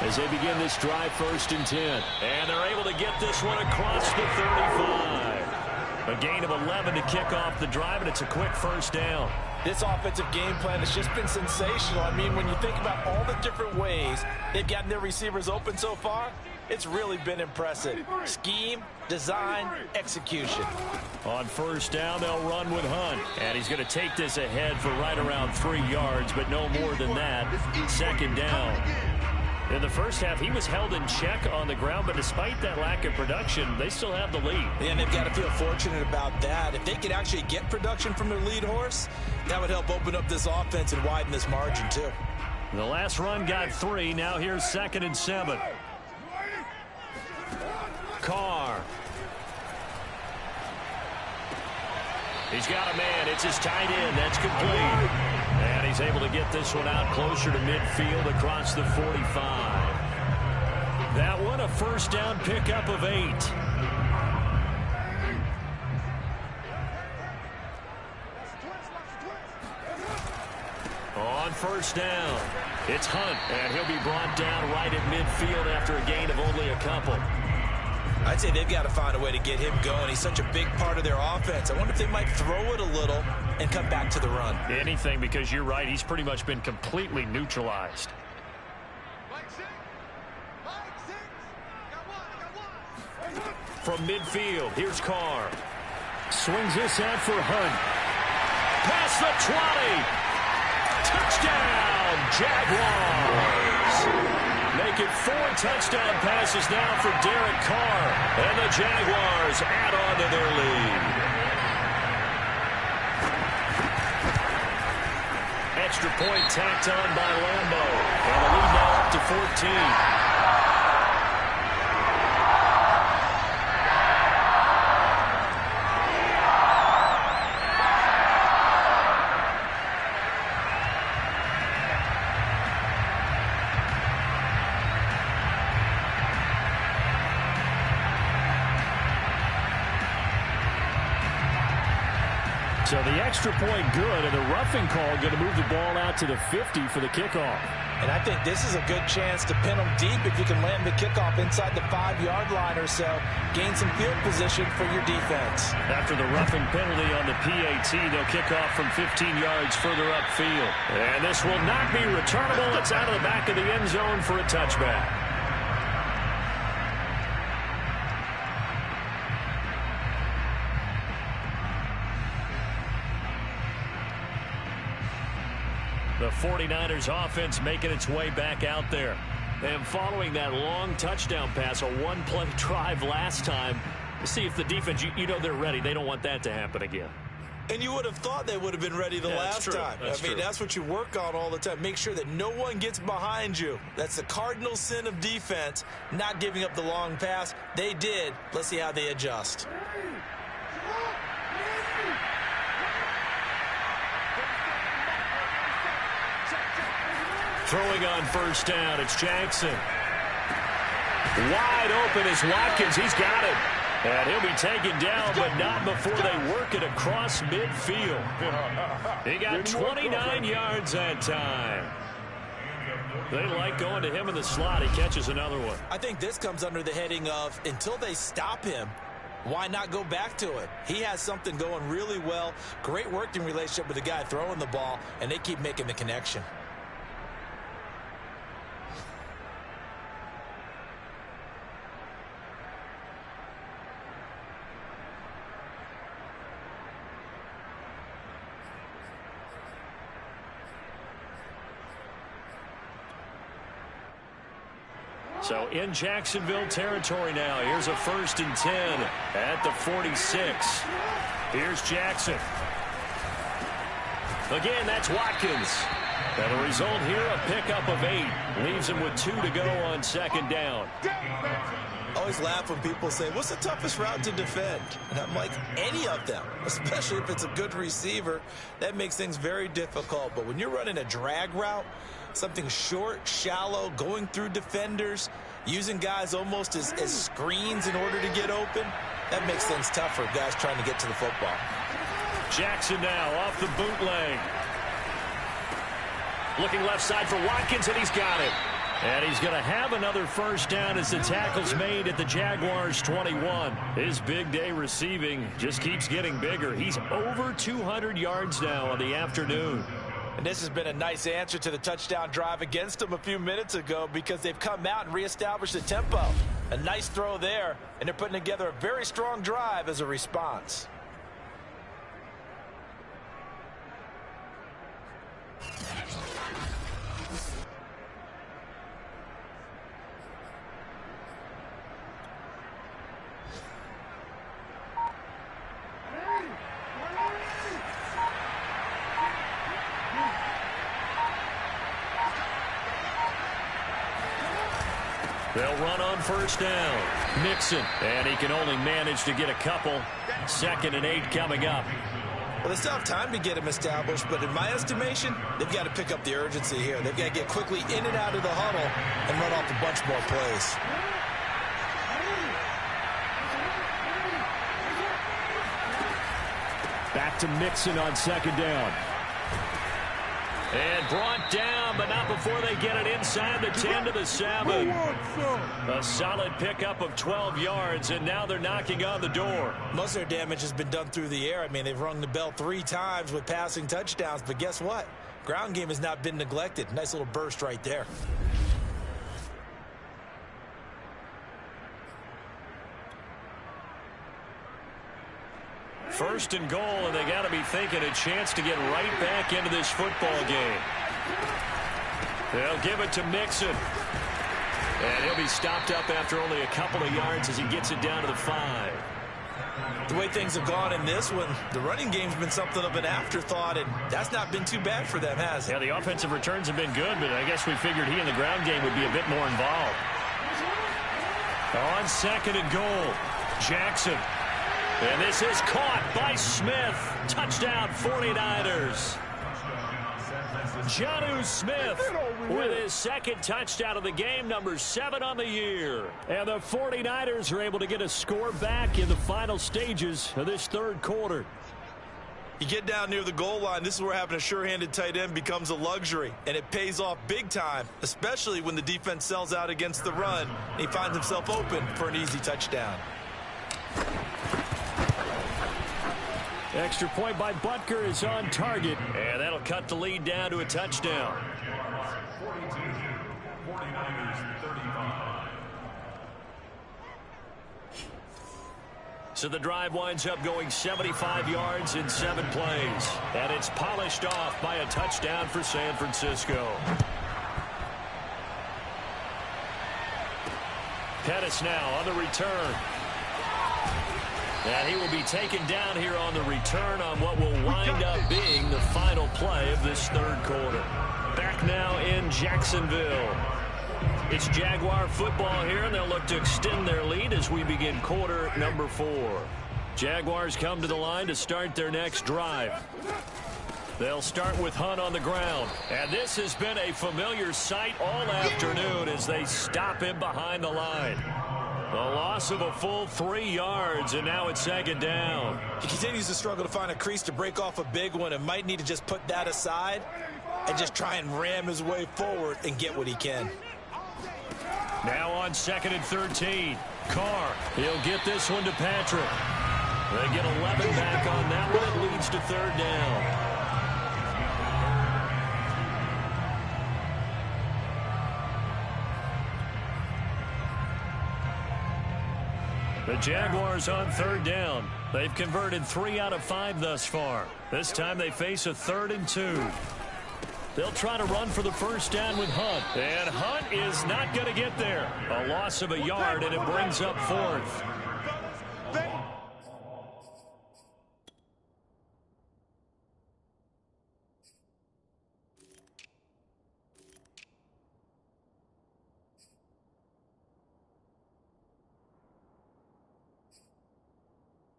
as they begin this drive, 1st and 10. And they're able to get this one across the 35. A gain of 11 to kick off the drive, and it's a quick first down. This offensive game plan has just been sensational. I mean, when you think about all the different ways they've gotten their receivers open so far, It's really been impressive. Scheme, design, execution. On first down, they'll run with Hunt. And he's going to take this ahead for right around 3 yards, but no more than that. Second down. In the first half, he was held in check on the ground, but despite that lack of production, they still have the lead. And they've got to feel fortunate about that. If they could actually get production from their lead horse, that would help open up this offense and widen this margin, too. The last run got 3. Now here's 2nd and 7. Carr. He's got a man. It's his tight end. That's complete. And he's able to get this one out closer to midfield across the 45. That one a first down pickup of 8. On first down, it's Hunt, and he'll be brought down right at midfield after a gain of only a couple. I'd say they've got to find a way to get him going. He's such a big part of their offense. I wonder if they might throw it a little and come back to the run. Anything, because you're right. He's pretty much been completely neutralized. From midfield, here's Carr. Swings this out for Hunt. Past the 20. Touchdown, Jaguars. Make it 4 touchdown passes now for Derek Carr. And the Jaguars add on to their lead. Extra point tacked on by Lambo. And the lead now up to 14. So the extra point good, and the roughing call going to move the ball out to the 50 for the kickoff. And I think this is a good chance to pin them deep if you can land the kickoff inside the 5-yard line or so. Gain some field position for your defense. After the roughing penalty on the PAT, they'll kick off from 15 yards further upfield. And this will not be returnable. It's out of the back of the end zone for a touchback. The 49ers offense making its way back out there. And following that long touchdown pass, a one-play drive last time, see if the defense, you know they're ready. They don't want that to happen again. And you would have thought they would have been ready the last time. That's what you work on all the time. Make sure that no one gets behind you. That's the cardinal sin of defense, not giving up the long pass. They did. Let's see how they adjust. Throwing on first down, it's Jackson. Wide open is Watkins. He's got it. And he'll be taken down, but not before they work it across midfield. He got 29 yards that time. They like going to him in the slot. He catches another one. I think this comes under the heading of, until they stop him, why not go back to it? He has something going really well. Great working relationship with the guy throwing the ball, and they keep making the connection. So in Jacksonville territory now. Here's a 1st and 10 at the 46. Here's Jackson. Again, that's Watkins. And the result here, a pickup of 8. Leaves him with 2 to go on 2nd down. I always laugh when people say, what's the toughest route to defend? And I'm like, any of them, especially if it's a good receiver. That makes things very difficult. But when you're running a drag route, something short, shallow, going through defenders, using guys almost as screens in order to get open, that makes things tough for guys trying to get to the football. Jackson now off the bootleg. Looking left side for Watkins, and he's got it. And he's going to have another first down as the tackle's made at the Jaguars' 21. His big day receiving just keeps getting bigger. He's over 200 yards now on the afternoon. And this has been a nice answer to the touchdown drive against them a few minutes ago because they've come out and reestablished the tempo. A nice throw there, and they're putting together a very strong drive as a response. They'll run on first down. Mixon, and he can only manage to get a couple. 2nd and 8 coming up. Well, they still have time to get him established, but in my estimation, they've got to pick up the urgency here. They've got to get quickly in and out of the huddle and run off a bunch more plays. Back to Mixon on 2nd down. And brought down, but not before they get it inside the 10 to the 7. A solid pickup of 12 yards, and now they're knocking on the door. Most of their damage has been done through the air. I mean, they've rung the bell 3 times with passing touchdowns, but guess what? Ground game has not been neglected. Nice little burst right there. First and goal, and they got to be thinking a chance to get right back into this football game. They'll give it to Mixon. And he'll be stopped up after only a couple of yards as he gets it down to the 5. The way things have gone in this one, the running game's been something of an afterthought, and that's not been too bad for them, has it? Yeah, the offensive returns have been good, but I guess we figured he in the ground game would be a bit more involved. On 2nd and goal, Jackson. And this is caught by Smith. Touchdown, 49ers. Jonnu Smith with his 2nd touchdown of the game, number 7 on the year. And the 49ers are able to get a score back in the final stages of this 3rd quarter. You get down near the goal line, this is where having a sure-handed tight end becomes a luxury, and it pays off big time, especially when the defense sells out against the run, and he finds himself open for an easy touchdown. Extra point by Butker is on target, and that'll cut the lead down to a touchdown. 49ers 35. So the drive winds up going 75 yards in 7 plays, and it's polished off by a touchdown for San Francisco. Pettis now on the return. And he will be taken down here on the return on what will wind up being the final play of this 3rd quarter. Back now in Jacksonville. It's Jaguar football here, and they'll look to extend their lead as we begin quarter number 4. Jaguars come to the line to start their next drive. They'll start with Hunt on the ground. And this has been a familiar sight all afternoon as they stop him behind the line. A loss of a full 3 yards, and now it's 2nd down. He continues to struggle to find a crease to break off a big one and might need to just put that aside and just try and ram his way forward and get what he can. Now on 2nd and 13. Carr, he'll get this one to Patrick. They get 11 back on that one. It leads to 3rd down. The Jaguars on 3rd down. They've converted 3 out of 5 thus far. This time they face a 3rd and 2. They'll try to run for the first down with Hunt. And Hunt is not going to get there. A loss of a yard, and it brings up 4th.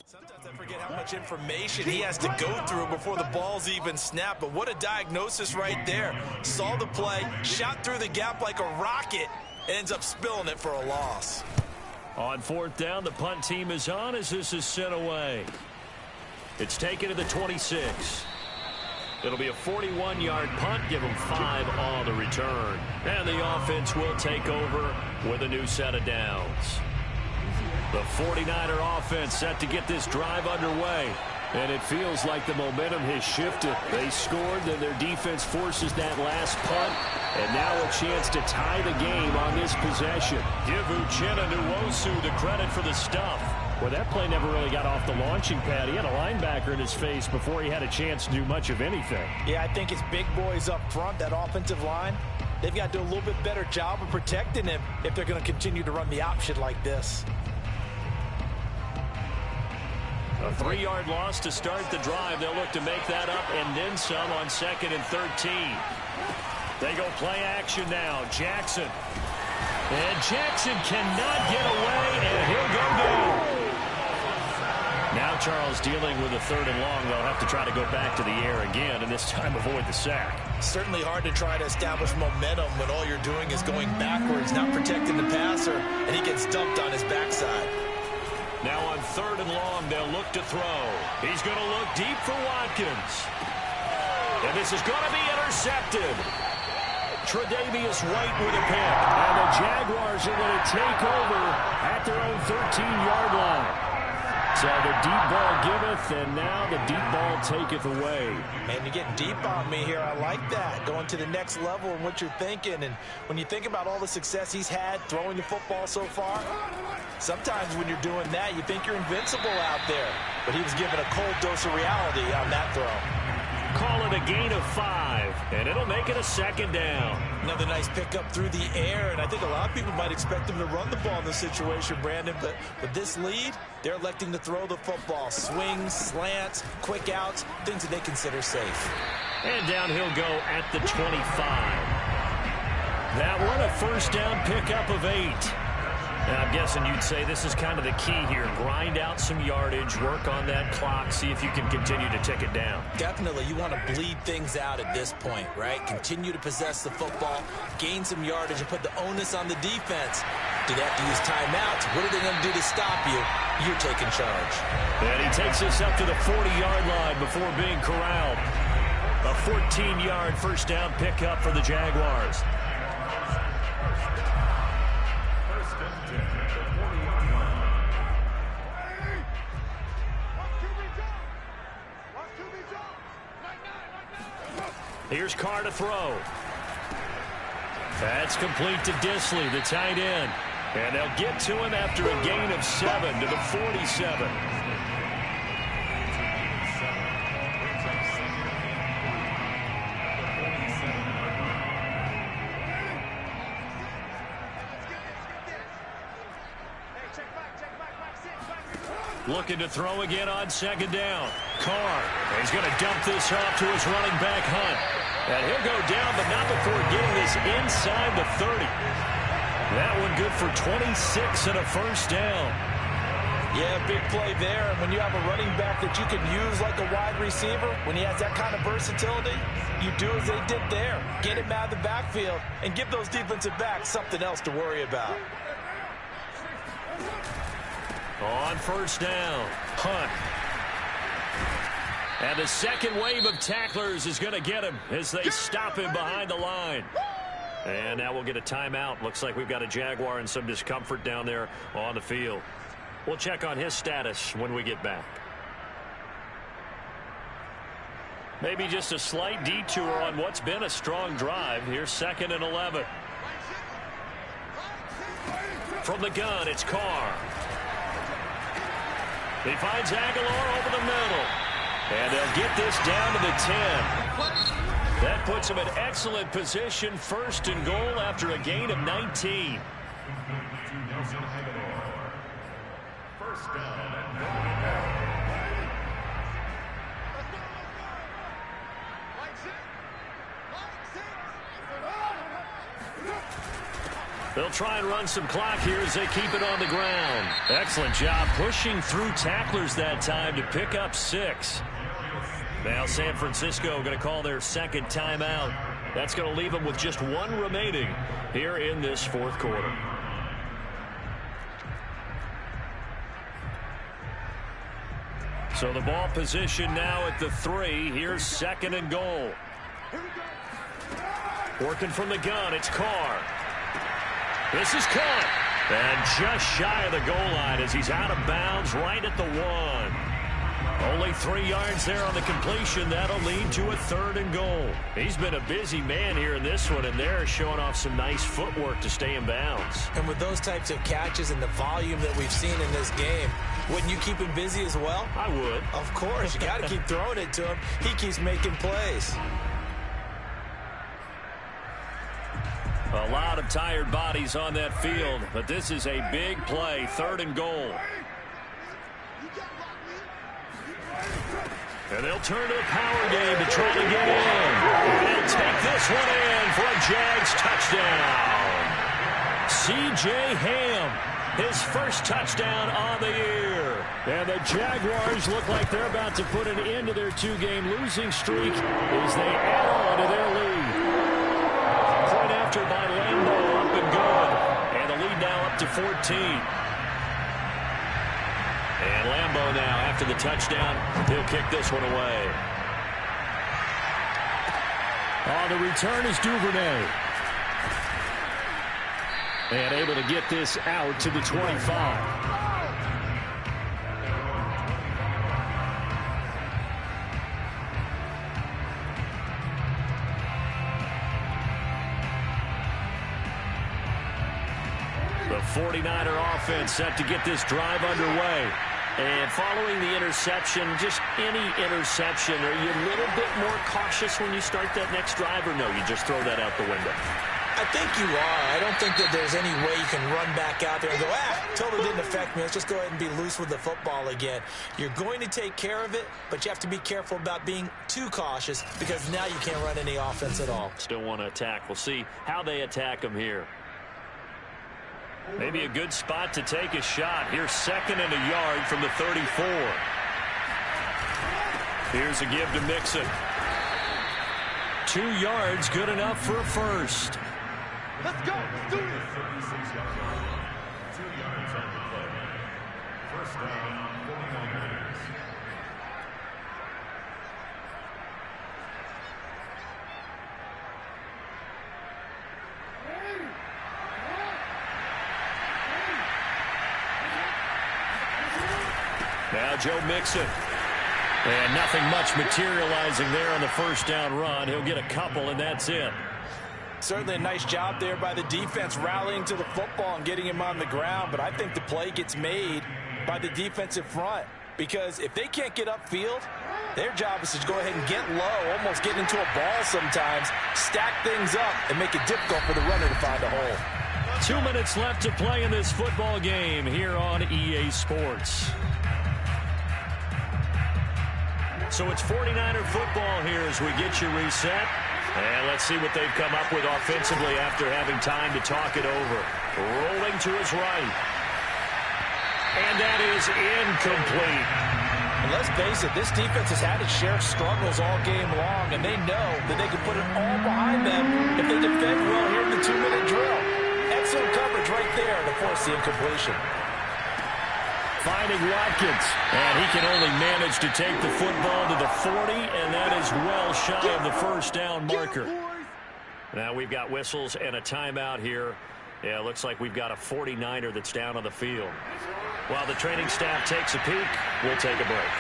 Sometimes I forget how much information he has to go through before the ball's even snapped. But what a diagnosis right there. Saw the play, shot through the gap like a rocket, and ends up spilling it for a loss. On 4th down, the punt team is on as this is sent away. It's taken to the 26. It'll be a 41-yard punt, give them 5 on the return. And the offense will take over with a new set of downs. The 49er offense set to get this drive underway. And it feels like the momentum has shifted. They scored, then their defense forces that last punt. And now a chance to tie the game on this possession. Give Uchenna Nwosu the credit for the stuff. Well, that play never really got off the launching pad. He had a linebacker in his face before he had a chance to do much of anything. Yeah, I think it's big boys up front, that offensive line. They've got to do a little bit better job of protecting him if they're going to continue to run the option like this. A 3-yard loss to start the drive. They'll look to make that up and then some on 2nd and 13. They go play action now. Jackson. And Jackson cannot get away, and he'll go down. Now Charles dealing with a 3rd and long. They'll have to try to go back to the air again, and this time avoid the sack. Certainly hard to try to establish momentum when all you're doing is going backwards, not protecting the passer, and he gets dumped on his backside. Now on 3rd and long, they'll look to throw. He's going to look deep for Watkins. And this is going to be intercepted. Tre'Davious White with a pick. And the Jaguars are going to take over at their own 13-yard line. So the deep ball giveth, and now the deep ball taketh away. Man, you're getting deep on me here. I like that. Going to the next level in what you're thinking. And when you think about all the success he's had throwing the football so far, sometimes when you're doing that, you think you're invincible out there. But he was given a cold dose of reality on that throw. Call it a gain of 5, and it'll make it a 2nd down. Another nice pickup through the air, and I think a lot of people might expect him to run the ball in this situation, Brandon, but with this lead, they're electing to throw the football. Swings, slants, quick outs, things that they consider safe. And down he'll go at the 25. That one a 1st down pickup of 8. And I'm guessing you'd say this is kind of the key here. Grind out some yardage, work on that clock, see if you can continue to tick it down. Definitely, you want to bleed things out at this point, right? Continue to possess the football, gain some yardage, and put the onus on the defense. Do they have to use timeouts? What are they going to do to stop you? You're taking charge. And he takes us up to the 40-yard line before being corralled. A 14-yard 1st down pickup for the Jaguars. Here's Carr to throw. That's complete to Disley, the tight end. And they'll get to him after a gain of 7 to the 47. Looking to throw again on 2nd down. Carr. He's going to dump this off to his running back, Hunt. And he'll go down, but not before getting this inside the 30. That one good for 26 and a 1st down. Yeah, big play there. And when you have a running back that you can use like a wide receiver, when he has that kind of versatility, you do as they did there. Get him out of the backfield and give those defensive backs something else to worry about. On 1st down, Hunt. And the second wave of tacklers is going to get him as they stop him behind the line. And now we'll get a timeout. Looks like we've got a Jaguar in some discomfort down there on the field. We'll check on his status when we get back. Maybe just a slight detour on what's been a strong drive. Here's 2nd and 11. From the gun, it's Carr. He finds Aguilar over the middle. And they'll get this down to the 10. That puts him in excellent position, 1st and goal after a gain of 19. They'll try and run some clock here as they keep it on the ground. Excellent job pushing through tacklers that time to pick up 6. Now San Francisco going to call their 2nd timeout. That's going to leave them with just 1 remaining here in this 4th quarter. So the ball position now at the 3. Here's 2nd and goal. Working from the gun, it's Carr. This is caught. And just shy of the goal line as he's out of bounds right at the 1. Only 3 yards there on the completion. That'll lead to a 3rd and goal. He's been a busy man here in this one, and they're showing off some nice footwork to stay in bounds. And with those types of catches and the volume that we've seen in this game, wouldn't you keep him busy as well? I would. Of course. You got to keep throwing it to him. He keeps making plays. A lot of tired bodies on that field, but this is a big play, 3rd and goal. And they'll turn to the power game to try to get in. And they'll take this one in for a Jags touchdown. C.J. Ham, his first touchdown on the year. And the Jaguars look like they're about to put an end to their 2-game losing streak as they add on to their lead. Point after by Lambeau, up and good. And the lead now up to 14. And Lambeau now, after the touchdown, he'll kick this one away. On the return is Duvernay. And able to get this out to the 25. The 49er offense set to get this drive underway. And following the interception, just any interception, are you a little bit more cautious when you start that next drive, or no, you just throw that out the window? I think you are. I don't think that there's any way you can run back out there and go, totally didn't affect me. Let's just go ahead and be loose with the football again. You're going to take care of it, but you have to be careful about being too cautious because now you can't run any offense at all. Still want to attack. We'll see how they attack them here. Maybe a good spot to take a shot. Here's 2nd and a yard from the 34. Here's a give to Mixon. 2 yards, good enough for a first. Let's go. Let's do this. 36 yards on the play. 2 yards on the play. First down, 49ers. Now Joe Mixon. And nothing much materializing there on the first down run. He'll get a couple, and that's it. Certainly a nice job there by the defense rallying to the football and getting him on the ground. But I think the play gets made by the defensive front. Because if they can't get upfield, their job is to go ahead and get low, almost get into a ball sometimes, stack things up, and make it difficult for the runner to find a hole. 2 minutes left to play in this football game here on EA Sports. So it's 49er football here as we get you reset. And let's see what they've come up with offensively after having time to talk it over. Rolling to his right. And that is incomplete. And let's face it, this defense has had its share of struggles all game long, and they know that they can put it all behind them if they defend well here in the 2-minute drill. Excellent coverage right there to force the incompletion. Finding Watkins, and he can only manage to take the football to the 40, and that is well shy of the first down marker. Now we've got whistles and a timeout here. Yeah, it looks like we've got a 49er that's down on the field. While the training staff takes a peek, we'll take a break.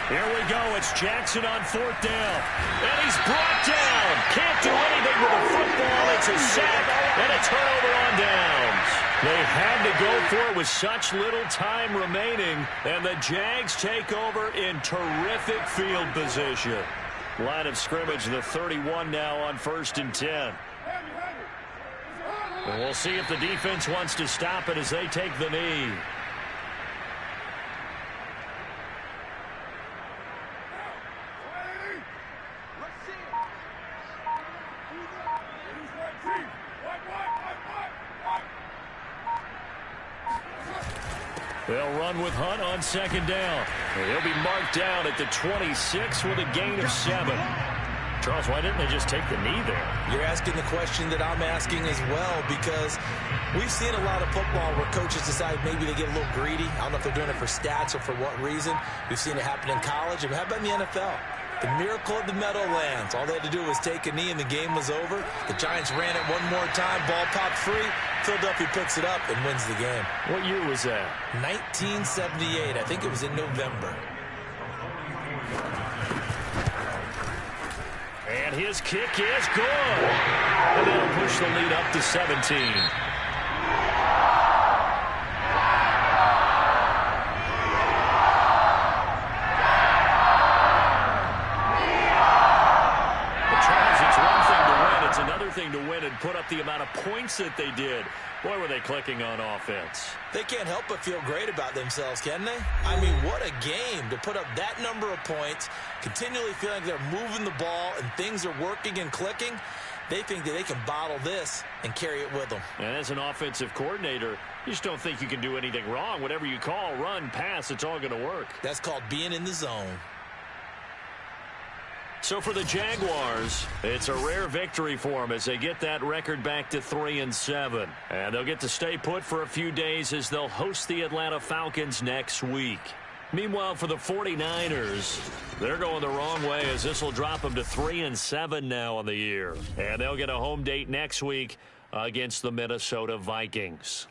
Here we go. It's Jackson on 4th down. And he's brought down. Can't do anything with the football. It's a sack and a turnover on downs. They had to go for it with such little time remaining. And the Jags take over in terrific field position. Line of scrimmage, the 31 now on 1st and 10. And we'll see if the defense wants to stop it as they take the knee. They'll run with Hunt on 2nd down. He'll be marked down at the 26 with a gain of 7. Charles, why didn't they just take the knee there? You're asking the question that I'm asking as well, because we've seen a lot of football where coaches decide maybe they get a little greedy. I don't know if they're doing it for stats or for what reason. We've seen it happen in college, and how about in the NFL? The miracle of the Meadowlands. All they had to do was take a knee and the game was over. The Giants ran it one more time. Ball popped free. Philadelphia picks it up and wins the game. What year was that? 1978. I think it was in November. And his kick is good. And they'll push the lead up to 17. Thing to win and put up the amount of points that they did. Boy, were they clicking on offense. They can't help but feel great about themselves, can they? I mean, what a game to put up that number of points, continually feeling they're moving the ball and things are working and clicking. They think that they can bottle this and carry it with them. And as an offensive coordinator, you just don't think you can do anything wrong. Whatever you call, run, pass, it's all going to work. That's called being in the zone. So for the Jaguars, it's a rare victory for them as they get that record back to 3-7. And they'll get to stay put for a few days as they'll host the Atlanta Falcons next week. Meanwhile, for the 49ers, they're going the wrong way as this will drop them to 3-7 now on the year. And they'll get a home date next week against the Minnesota Vikings.